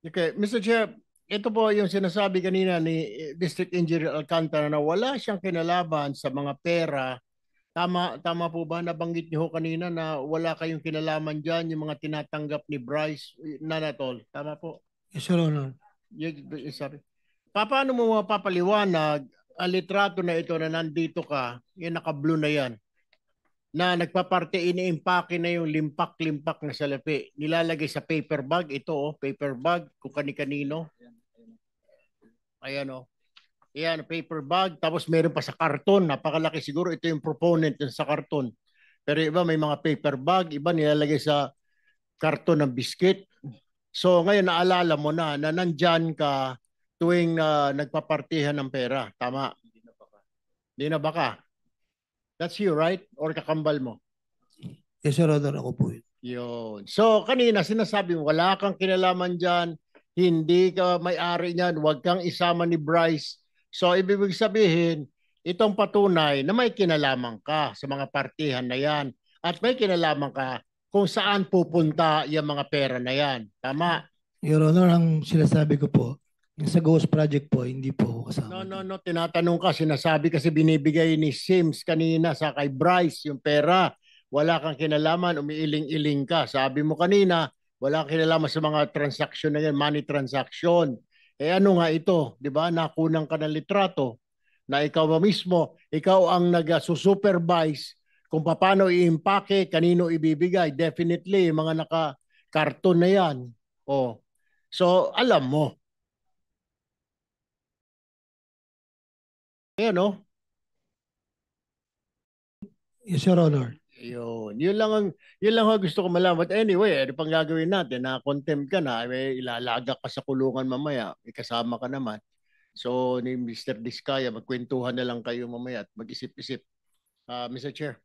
Okay, Mr. Chair, ito po yung sinasabi kanina ni District Engineer Alcantara na wala siyang kinalaman sa mga pera. Tama po ba? Nabanggit niyo ho kanina na wala kayong kinalaman dyan, yung mga tinatanggap ni Bryce Nanatol. Tama po? Yes, Your Honor. Sabi. Paano mo mapapaliwanag ang litrato na ito na nandito ka, yung naka-blue na yan, na nagpaparte, ini-impake na yung limpak-limpak na salapi. Nilalagay sa paper bag. Ito, paper bag, kung kani-kanino. Ayan, Ayan, paper bag. Tapos meron pa sa karton. Napakalaki siguro. Ito yung proponent sa karton. Pero iba may mga paper bag. Iba nilalagay sa karton ng biscuit. So ngayon naalala mo na nandyan ka tuwing nagpapartihan ng pera. Tama? Hindi na baka. That's you, right? Or kakambal mo? Yes, Your Honor. Ako po yun. Yun. So, kanina sinasabi mo, wala kang kinalaman dyan, hindi ka may-ari niyan, huwag kang isama ni Bryce. So, ibig sabihin, itong patunay na may kinalaman ka sa mga partihan na yan at may kinalaman ka kung saan pupunta yung mga pera na yan. Tama? Your Honor, ang sinasabi ko po, yung sa Ghost Project po, hindi po ako kasama. No. Tinatanong ka, sinasabi kasi binibigay ni Sims kanina sa kay Bryce yung pera. Wala kang kinalaman, umiiling-iling ka. Sabi mo kanina, wala kang kinalaman sa mga transaction na yan, money transaction. Eh ano nga ito, di ba? Nakunan ka ng litrato na ikaw mismo, ikaw ang nag-supervise kung paano i-impake, kanino ibibigay. Definitely, mga naka-karton na yan. Oh. So, alam mo. Ayan, Yes, Your Honor. Yun lang ang gusto ko malaman. But anyway, ano pang gagawin natin? Na contempt ka na, may ilalaga ka sa kulungan mamaya, may kasama ka naman. So ni Mr. Diskaya, magkwentuhan na lang kayo mamaya at mag-isip-isip. Mr. Chair.